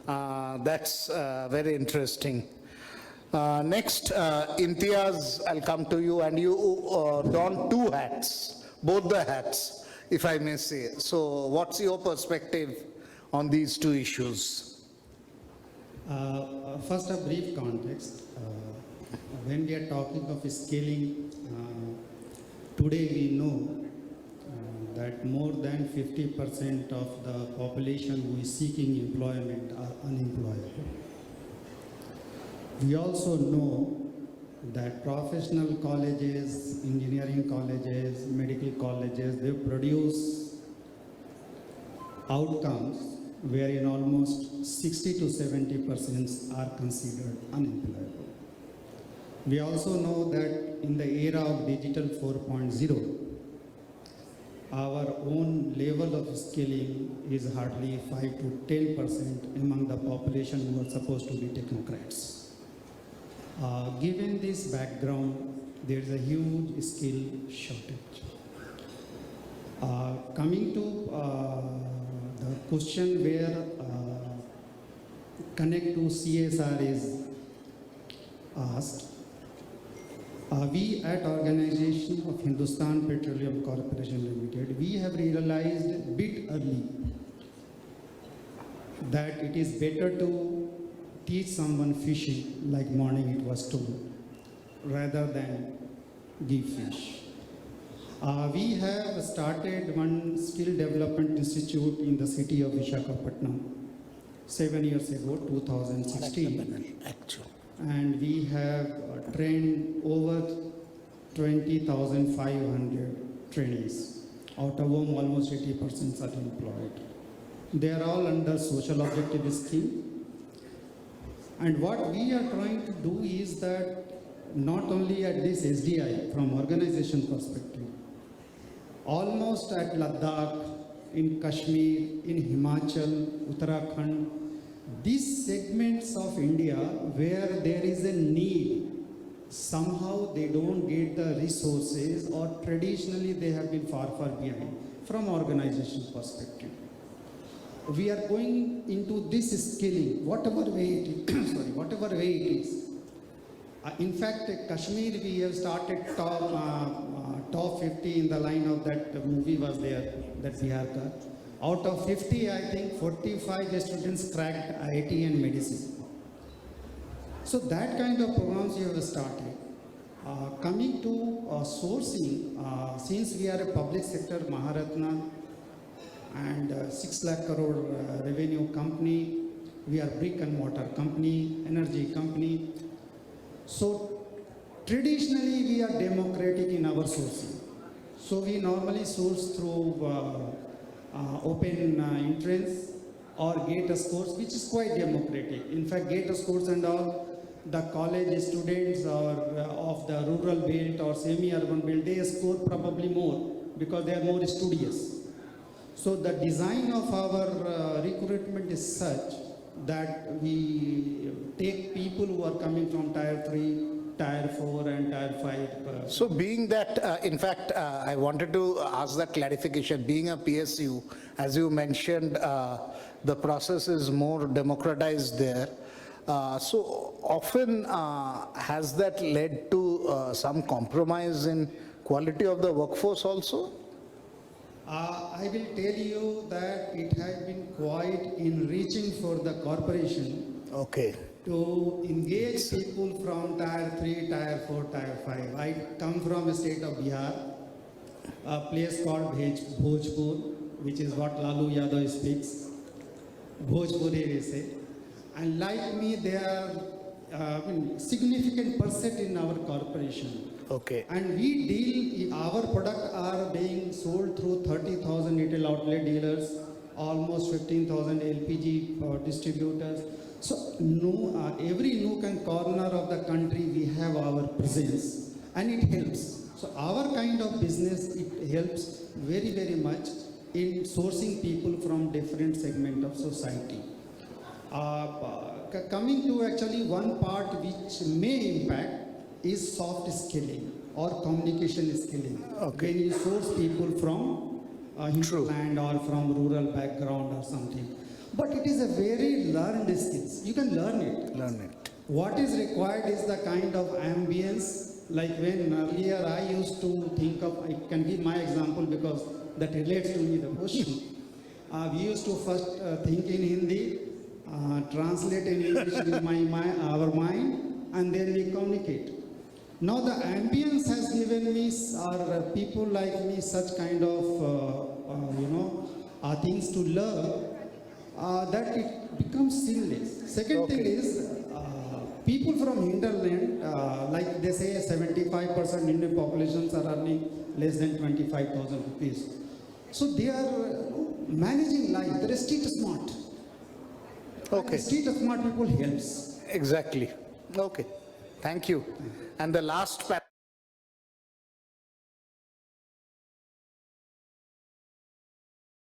That's very interesting. Next, Imtiaz, I'll come to you, and you don two hats, both the hats, if I may say. So what's your perspective on these two issues? First, a brief context. When we are talking of scaling, today we know that more than 50% of the population who is seeking employment are unemployed. We also know that professional colleges, engineering colleges, medical colleges, they produce outcomes wherein almost 60 to 70% are considered unemployable. We also know that in the era of digital 4.0, our own level of skilling is hardly 5 to 10% among the population who are supposed to be technocrats. Given this background, there is a huge skill shortage. Coming to the question where connect to CSR is asked, we at Organization of Hindustan Petroleum Corporation Limited, we have realized a bit early that it is better to teach someone fishing, like morning it was told, rather than give fish. We have started one skill development institute in the city of Visakhapatnam 7 years ago, 2016. And we have trained over 20,500 trainees, out of whom almost 80% are employed. They are all under social objective scheme. And what we are trying to do is that not only at this SDI, from organization perspective, almost at Ladakh, in Kashmir, in Himachal, Uttarakhand, these segments of India where there is a need, somehow they don't get the resources, or traditionally they have been far behind from organization perspective. We are going into this skilling, whatever way it is, whatever way it is. In fact, Kashmir, we have started top 50 in the line of that movie was there, that Bihar ka. Out of 50, I think 45 students cracked IIT and medicine. So that kind of programs we have started. Coming to sourcing, since we are a public sector Maharatna and 6 lakh crore revenue company, we are brick and mortar company, energy company. So traditionally we are democratic in our sourcing. So we normally source through open entrance or gate scores, which is quite democratic. In fact, gate scores and all, the college students or of the rural belt or semi-urban belt, they score probably more because they are more studious. So the design of our recruitment is such that we take people who are coming from tier 3, tier 4 and tier 5. So being that, in fact, I wanted to ask that clarification. Being a PSU, as you mentioned, the process is more democratized there. So often has that led to some compromise in quality of the workforce also? I will tell you that it has been quite enriching for the corporation. Okay. To engage people from tier 3, tier 4, tier 5. I come from a state of Bihar, a place called Bhojpur, which is what Lalu Yadav speaks. Bhojpuri we say. And like me, there are significant percent in our corporation. Okay. And we deal, our product are being sold through 30,000 retail outlet dealers, almost 15,000 LPG distributors. So every nook and corner of the country we have our presence, and it helps. So our kind of business, it helps very much in sourcing people from different segment of society. Coming to actually one part which may impact is soft skilling or communication skilling. Okay. When you source people from hinterland or from rural background or something. But it is a very learned skills. You can learn it. Learn it. What is required is the kind of ambience, like when earlier I used to think of, I can give my example because that relates to me the question. We used to first think in Hindi, translate in English in our mind, and then we communicate. Now the ambience has given me, or people like me, such kind of, things to learn, that it becomes seamless. Second thing is, people from hinterland, like they say 75% Indian populations are earning less than 25,000 rupees. So they are managing life, they are street smart. Okay. Street smart people helps. Exactly. Okay. Thank you. And the last panel.